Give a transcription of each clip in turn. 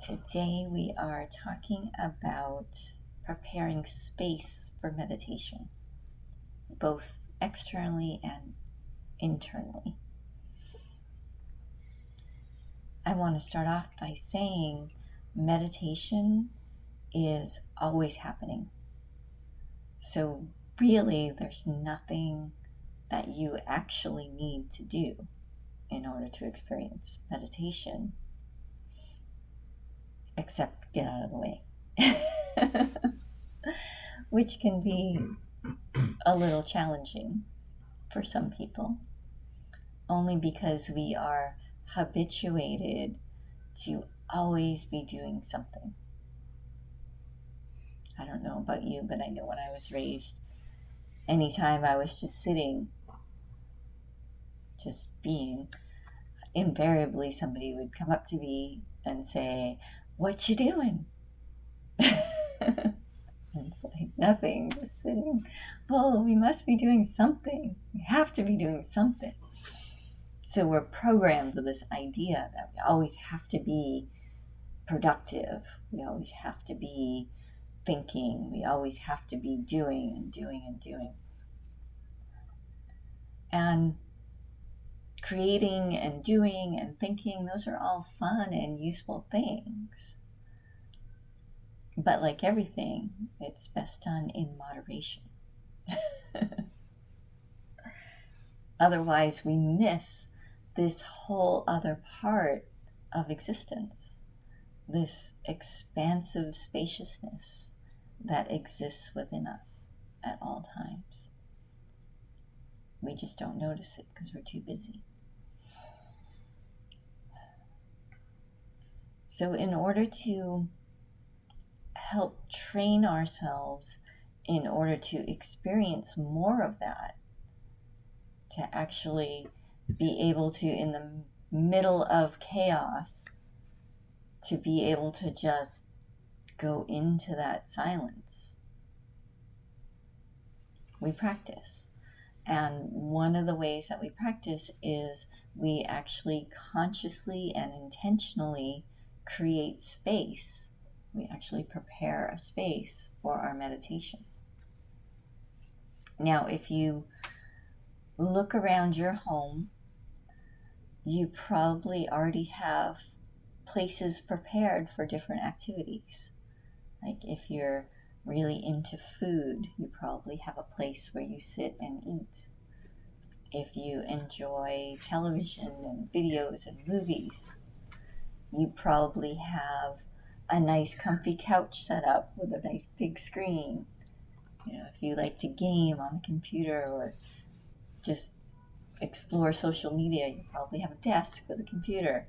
Today we are talking about preparing space for meditation, both externally and internally. I want to start off by saying meditation is always happening. So really, there's nothing that you actually need to do in order to experience meditation, except get out of the way, which can be a little challenging for some people, only because we are habituated to always be doing something. I don't know about you, but I know when I was raised, anytime I was just sitting, just being, invariably somebody would come up to me and say, "What you doing?" And it's like, nothing, just sitting. "Oh, we must be doing something. We have to be doing something." So we're programmed with this idea that we always have to be productive. We always have to be thinking. We always have to be doing and doing and doing. And creating and doing and thinking, those are all fun and useful things. But like everything, it's best done in moderation. Otherwise, we miss this whole other part of existence, this expansive spaciousness that exists within us at all times. We just don't notice it because we're too busy. So in order to help train ourselves, in order to experience more of that, to actually be able to, in the middle of chaos, to be able to just go into that silence, we practice. And one of the ways that we practice is we actually consciously and intentionally create space. We actually prepare a space for our meditation. Now, if you look around your home, you probably already have places prepared for different activities. Like if you're really into food, you probably have a place where you sit and eat. If you enjoy television and videos and movies, you probably have a nice comfy couch set up with a nice big screen. If you like to game on the computer or just explore social media, you probably have a desk with a computer.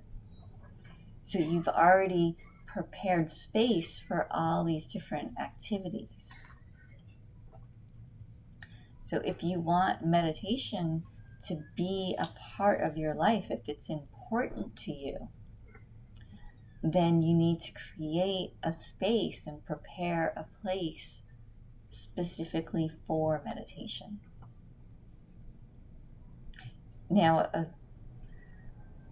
So you've already prepared space for all these different activities. So if you want meditation to be a part of your life, if it's important to you, then you need to create a space and prepare a place specifically for meditation. Now,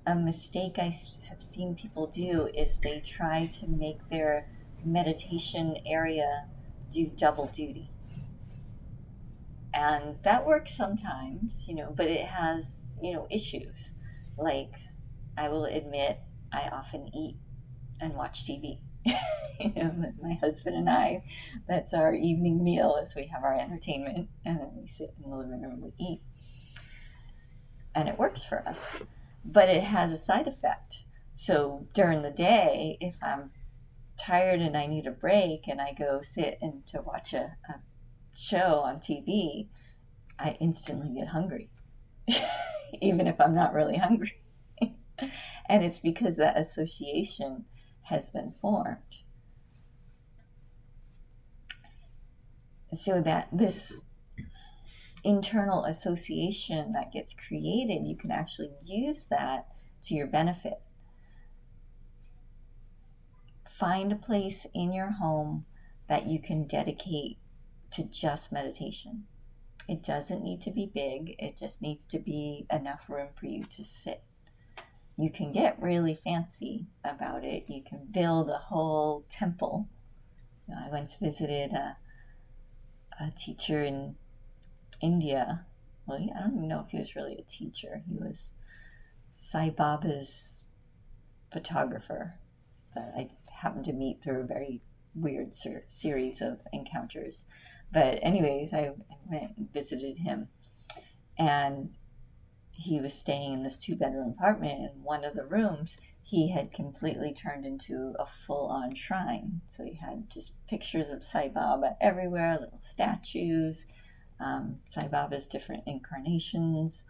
a mistake I have seen people do is they try to make their meditation area do double duty. And that works sometimes, but it has, issues. Like, I will admit, I often eat and watch TV. My husband and I, that's our evening meal, as we have our entertainment, and then we sit in the living room and we eat. And it works for us. But it has a side effect. So during the day, if I'm tired and I need a break and I go sit and to watch a show on TV, I instantly get hungry, even if I'm not really hungry. And it's because that association has been formed. So that this internal association that gets created, you can actually use that to your benefit. Find a place in your home that you can dedicate to just meditation. It doesn't need to be big. It just needs to be enough room for you to sit. you can get really fancy about it. You can build a whole temple. So I once visited a teacher in India. Well, I don't even know if he was really a teacher. He was Sai Baba's photographer that I happened to meet through a very weird series of encounters. But anyways, I went and visited him, and he was staying in this 2-bedroom apartment. In one of the rooms, he had completely turned into a full-on shrine. So he had just pictures of Sai Baba everywhere, little statues, Sai Baba's different incarnations,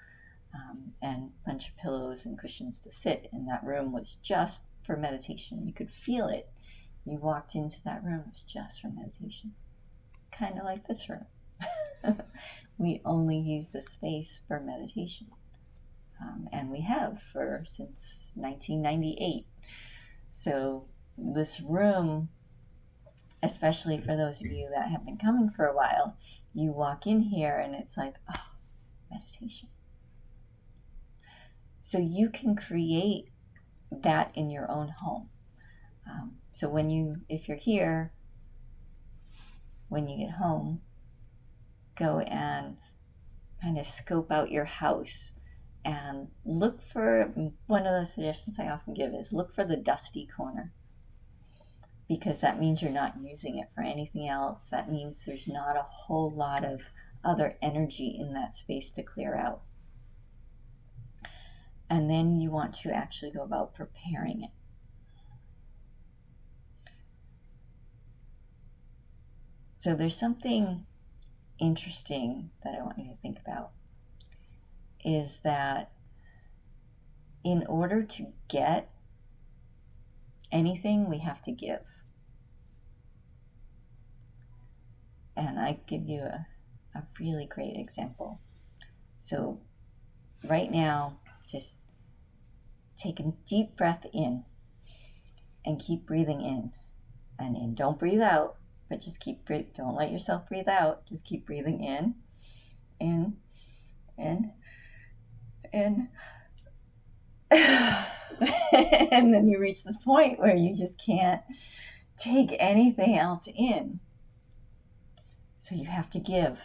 and a bunch of pillows and cushions to sit. And that room was just for meditation. You could feel it. You walked into that room, it was just for meditation. Kind of like this room. We only use the space for meditation. And we have since 1998. So this room, especially for those of you that have been coming for a while, you walk in here and it's like, oh, meditation. So you can create that in your own home. So if you're here, when you get home, go and kind of scope out your house and look for, one of the suggestions I often give is look for the dusty corner, because that means you're not using it for anything else. That means there's not a whole lot of other energy in that space to clear out. And then you want to actually go about preparing it. So there's something interesting that I want you to think about, is that in order to get anything, we have to give. And I give you a really great example. So right now, just take a deep breath in and keep breathing in and in. Don't breathe out, but just keep breathing. Don't let yourself breathe out. Just keep breathing in, and then you reach this point where you just can't take anything else in. So you have to give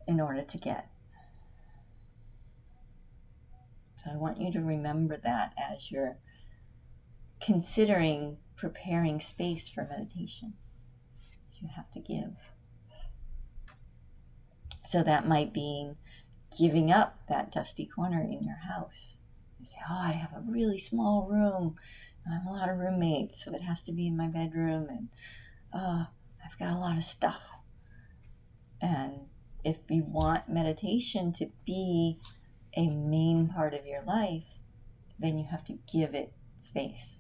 in order to get. So I want you to remember that as you're considering preparing space for meditation. You have to give. So that might be giving up that dusty corner in your house. You say, oh, I have a really small room. I have a lot of roommates, so it has to be in my bedroom, and I've got a lot of stuff. And if you want meditation to be a main part of your life, then you have to give it space.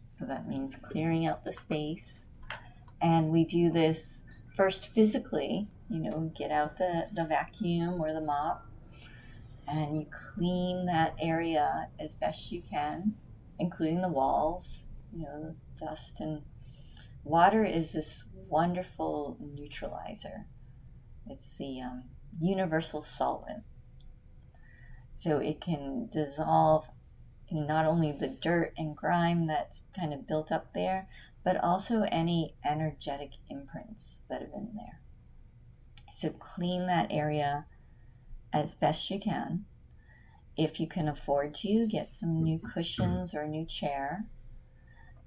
So that means clearing out the space. And we do this first physically, get out the vacuum or the mop, and you clean that area as best you can, including the walls. The dust and water is this wonderful neutralizer. It's the universal solvent. So it can dissolve not only the dirt and grime that's kind of built up there, but also any energetic imprints that have been there. So clean that area as best you can. If you can afford to, get some new cushions or a new chair.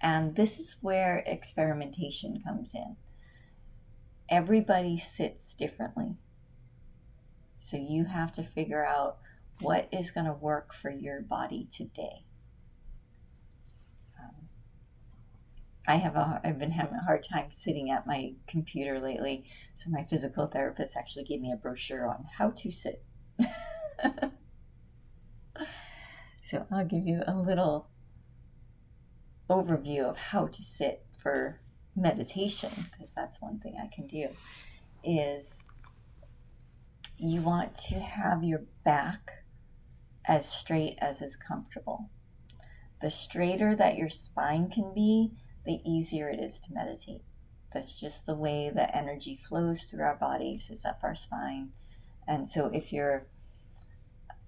And this is where experimentation comes in. Everybody sits differently. So you have to figure out what is going to work for your body today. I've been having a hard time sitting at my computer lately, so my physical therapist actually gave me a brochure on how to sit. So I'll give you a little overview of how to sit for meditation, because that's one thing I can do, is you want to have your back as straight as is comfortable. The straighter that your spine can be, the easier it is to meditate. That's just the way the energy flows through our bodies, is up our spine. And so if you're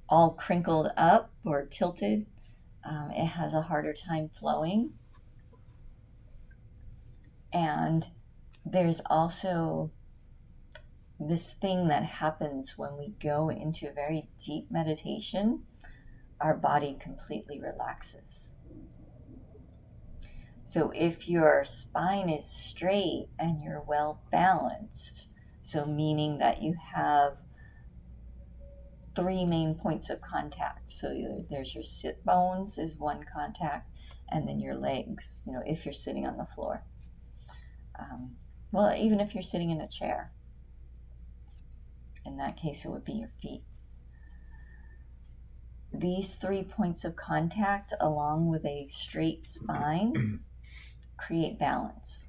all crinkled up or tilted, it has a harder time flowing. And there's also this thing that happens when we go into a very deep meditation. Our body completely relaxes. So if your spine is straight and you're well balanced, so meaning that you have 3 main points of contact. So there's your sit bones is one contact, and then your legs, if you're sitting on the floor. Well, even if you're sitting in a chair, in that case, it would be your feet. These 3 points of contact, along with a straight spine, create balance.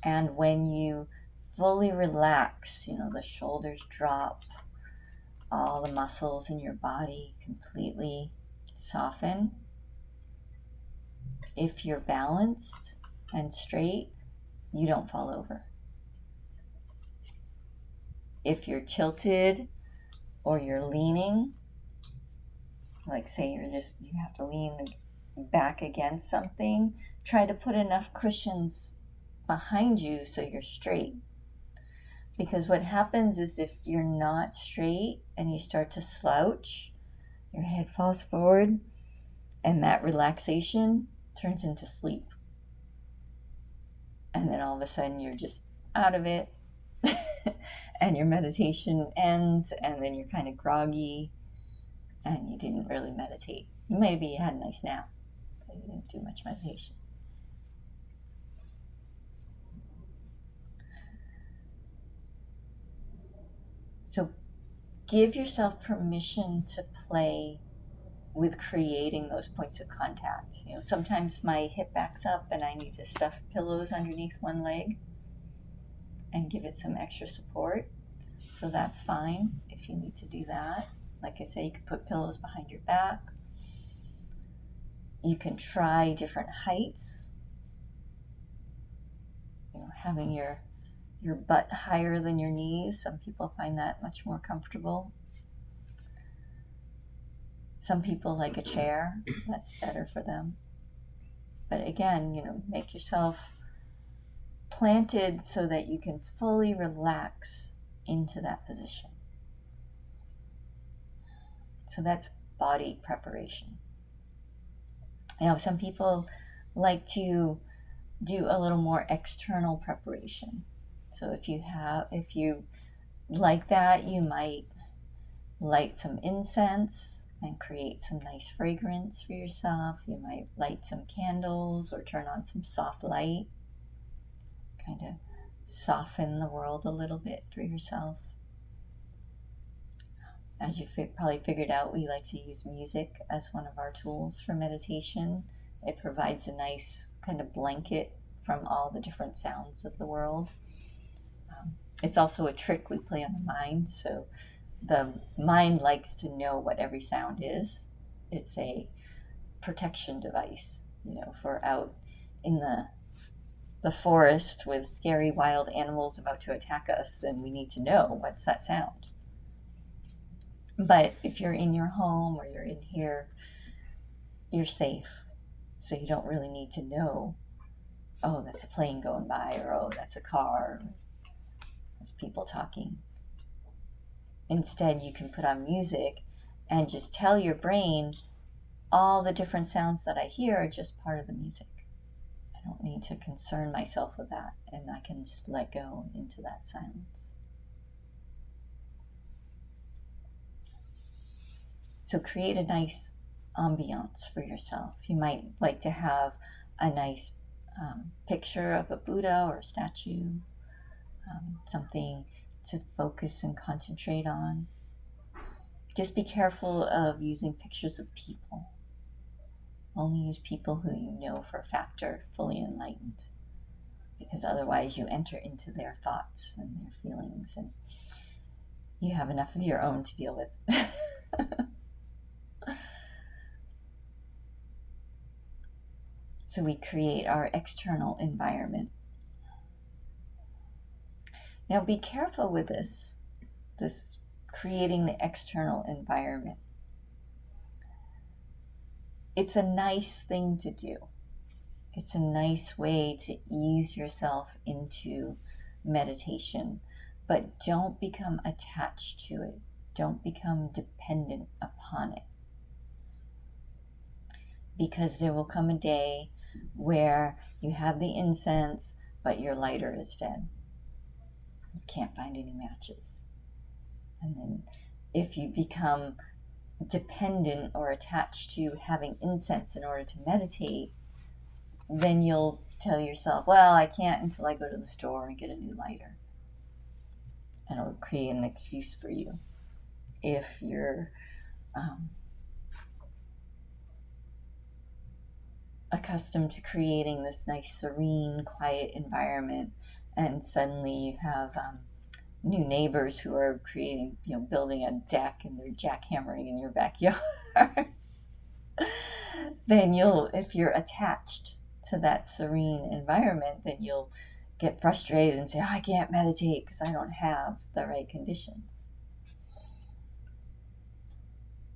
And when you fully relax, the shoulders drop, all the muscles in your body completely soften. If you're balanced and straight, you don't fall over. If you're tilted or you're leaning, like say you have to lean back against something, try to put enough cushions behind you so you're straight. Because what happens is if you're not straight and you start to slouch, your head falls forward, and that relaxation turns into sleep. And then all of a sudden you're just out of it, and your meditation ends, and then you're kind of groggy, and you didn't really meditate. Maybe you had a nice nap, but you didn't do much meditation. So give yourself permission to play with creating those points of contact. Sometimes my hip backs up and I need to stuff pillows underneath one leg and give it some extra support. So that's fine if you need to do that. Like I say, you can put pillows behind your back. You can try different heights. Having your butt higher than your knees. Some people find that much more comfortable. Some people like a chair. That's better for them. But again, make yourself planted so that you can fully relax into that position. So that's body preparation. Some people like to do a little more external preparation. So if you like that, you might light some incense and create some nice fragrance for yourself. You might light some candles or turn on some soft light, kind of soften the world a little bit for yourself. As you probably figured out, we like to use music as one of our tools for meditation. It provides a nice kind of blanket from all the different sounds of the world. It's also a trick we play on the mind, so the mind likes to know what every sound is. It's a protection device, for out in the forest with scary wild animals about to attack us, then we need to know what's that sound. But if you're in your home or you're in here, you're safe. So you don't really need to know, oh, that's a plane going by, or oh, that's a car, or that's people talking. Instead, you can put on music and just tell your brain all the different sounds that I hear are just part of the music. I don't need to concern myself with that, and I can just let go into that silence. So create a nice ambiance for yourself. You might like to have a nice picture of a Buddha or a statue, something to focus and concentrate on. Just be careful of using pictures of people. Only use people who you know for a fact are fully enlightened, because otherwise you enter into their thoughts and their feelings, and you have enough of your own to deal with. So we create our external environment. Now be careful with this creating the external environment. It's a nice thing to do. It's a nice way to ease yourself into meditation, but don't become attached to it. Don't become dependent upon it. Because there will come a day where you have the incense, but your lighter is dead. You can't find any matches. And then if you become dependent or attached to having incense in order to meditate, then you'll tell yourself, well, I can't until I go to the store and get a new lighter. And it'll create an excuse for you if you're accustomed to creating this nice, serene, quiet environment, and suddenly you have new neighbors who are creating, building a deck, and they're jackhammering in your backyard. Then if you're attached to that serene environment, then you'll get frustrated and say, I can't meditate because I don't have the right conditions.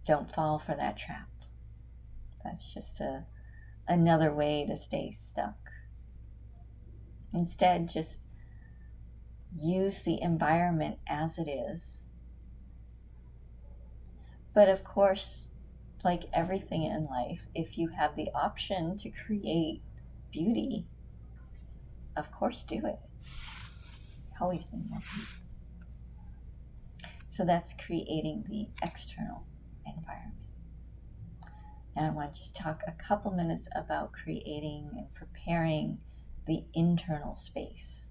Don't fall for that trap. That's just another way to stay stuck. Instead, just use the environment as it is. But of course, like everything in life, if you have the option to create beauty, of course do it. You always need more beauty. So that's creating the external environment. Now I want to just talk a couple minutes about creating and preparing the internal space.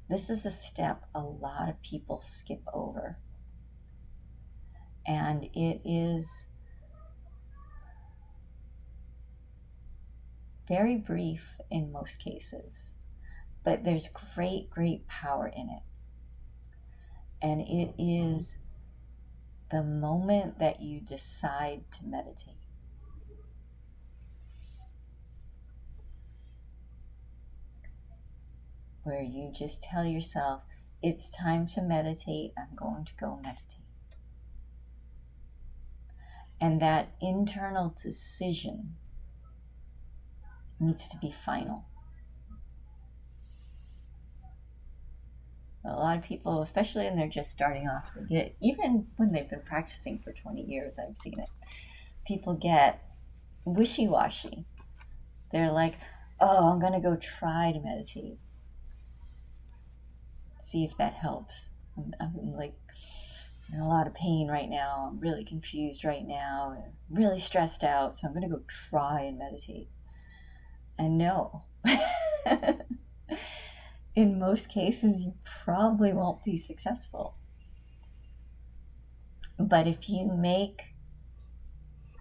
This is a step a lot of people skip over. And it is very brief in most cases, but there's great, great power in it. And it is the moment that you decide to meditate. Where you just tell yourself, it's time to meditate, I'm going to go meditate. And that internal decision needs to be final. A lot of people, especially when they're just starting off, even when they've been practicing for 20 years, I've seen it. People get wishy-washy. They're like, oh, I'm going to go try to meditate. See if that helps. I'm like in a lot of pain right now. I'm really confused right now. I'm really stressed out. So I'm going to go try and meditate. And no. In most cases, you probably won't be successful. But if you make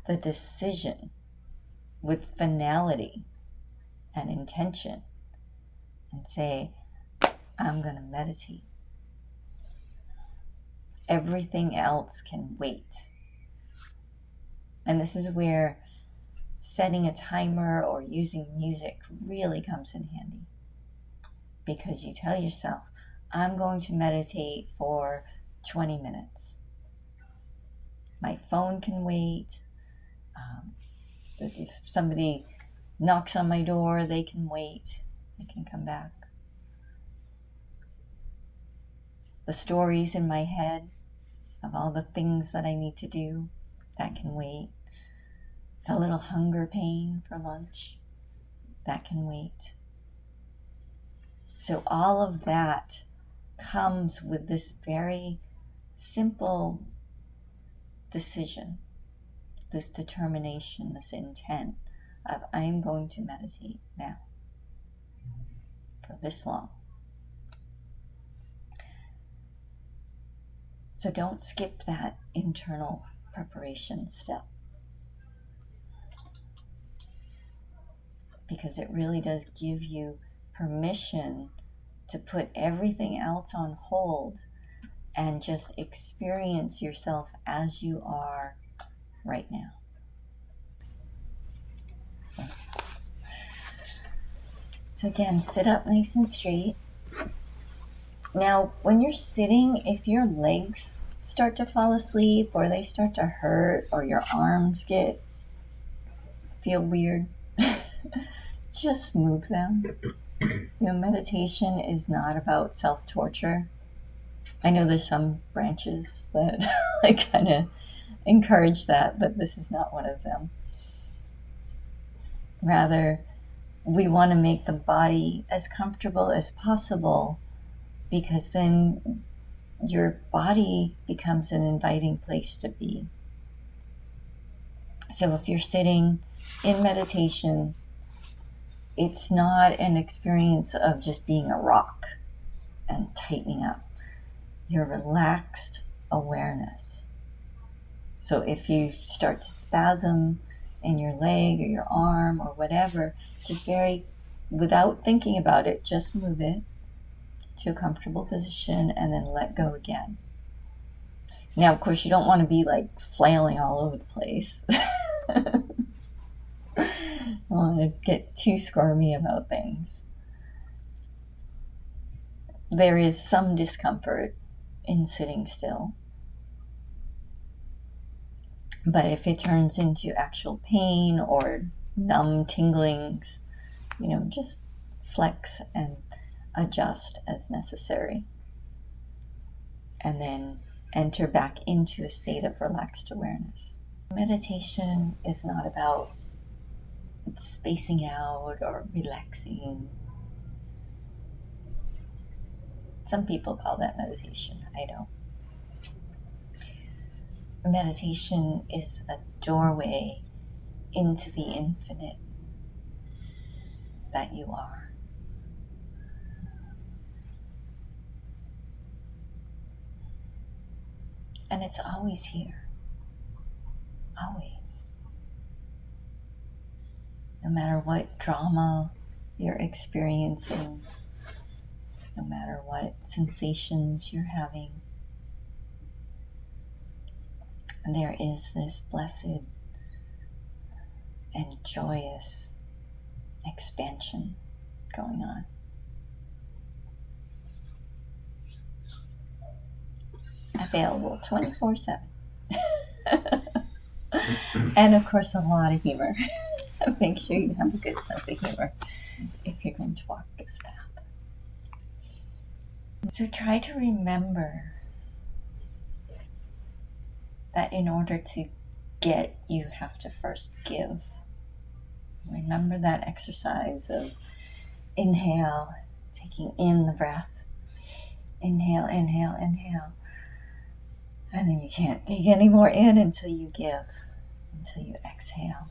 the decision with finality and intention and say, I'm going to meditate, everything else can wait. And this is where setting a timer or using music really comes in handy. Because you tell yourself, I'm going to meditate for 20 minutes. My phone can wait. If somebody knocks on my door, they can wait. They can come back. The stories in my head of all the things that I need to do, that can wait. The little hunger pain for lunch, that can wait. So all of that comes with this very simple decision, this determination, this intent of I am going to meditate now for this long. So don't skip that internal preparation step, because it really does give you permission to put everything else on hold and just experience yourself as you are right now. So again, sit up nice and straight. Now, when you're sitting, if your legs start to fall asleep or they start to hurt or your arms feel weird, just move them. Meditation is not about self-torture. I know there's some branches that like kind of encourage that, but this is not one of them. Rather, we want to make the body as comfortable as possible, because then your body becomes an inviting place to be. So if you're sitting in meditation, it's not an experience of just being a rock and tightening up. Your relaxed awareness. So if you start to spasm in your leg or your arm or whatever, just without thinking about it, just move it to a comfortable position and then let go again. Now, of course, you don't want to be like flailing all over the place. I don't want to get too squirmy about things. There is some discomfort in sitting still. But if it turns into actual pain or numb tinglings, just flex and adjust as necessary. And then enter back into a state of relaxed awareness. Meditation is not about spacing out or relaxing. Some people call that meditation. I don't. Meditation is a doorway into the infinite that you are. And it's always here. Always. No matter what drama you're experiencing, no matter what sensations you're having, there is this blessed and joyous expansion going on. Available 24/7. And of course, a lot of humor. Make sure you have a good sense of humor if you're going to walk this path. So try to remember that in order to get, you have to first give. Remember that exercise of inhale, taking in the breath. Inhale, inhale, inhale. And then you can't take any more in until you give, until you exhale.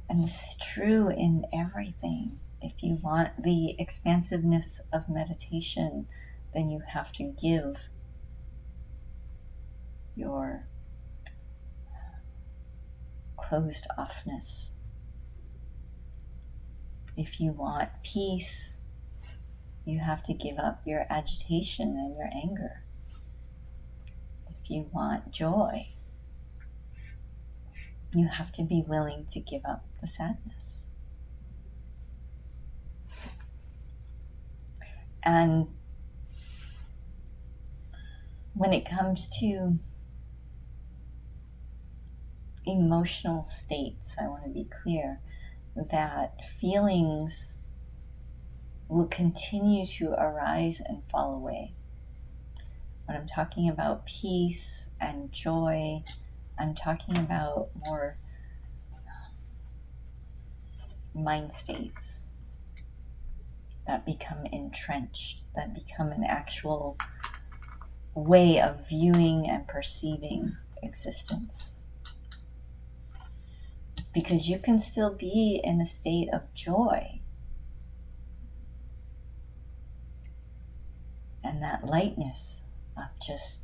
And this is true in everything. If you want the expansiveness of meditation, then you have to give your closed offness. If you want peace, you have to give up your agitation and your anger. If you want joy, you have to be willing to give up the sadness. And when it comes to emotional states, I want to be clear that feelings will continue to arise and fall away. When I'm talking about peace and joy, I'm talking about more mind states that become entrenched, that become an actual way of viewing and perceiving existence. Because you can still be in a state of joy and that lightness of just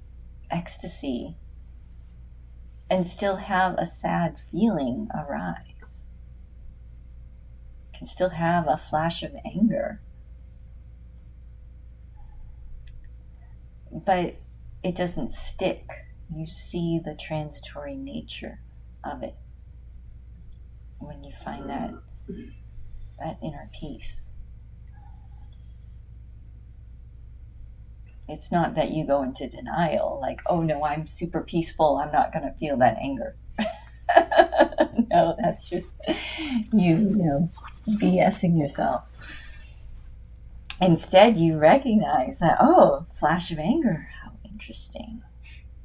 ecstasy and still have a sad feeling arise. You can still have a flash of anger. But it doesn't stick. You see the transitory nature of it when you find that inner peace. It's not that you go into denial, like, oh no, I'm super peaceful, I'm not going to feel that anger. No, that's just you BSing yourself. Instead, you recognize that, oh, flash of anger, how interesting.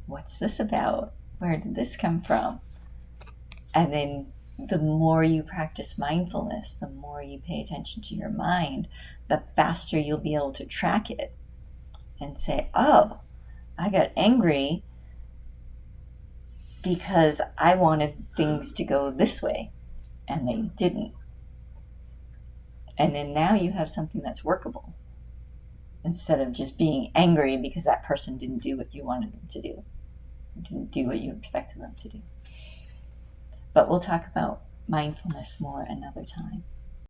What's this about? Where did this come from? And then the more you practice mindfulness, the more you pay attention to your mind, the faster you'll be able to track it and say, oh, I got angry because I wanted things to go this way and they didn't. And then now you have something that's workable instead of just being angry because that person didn't do what you wanted them to do, didn't do what you expected them to do. But we'll talk about mindfulness more another time.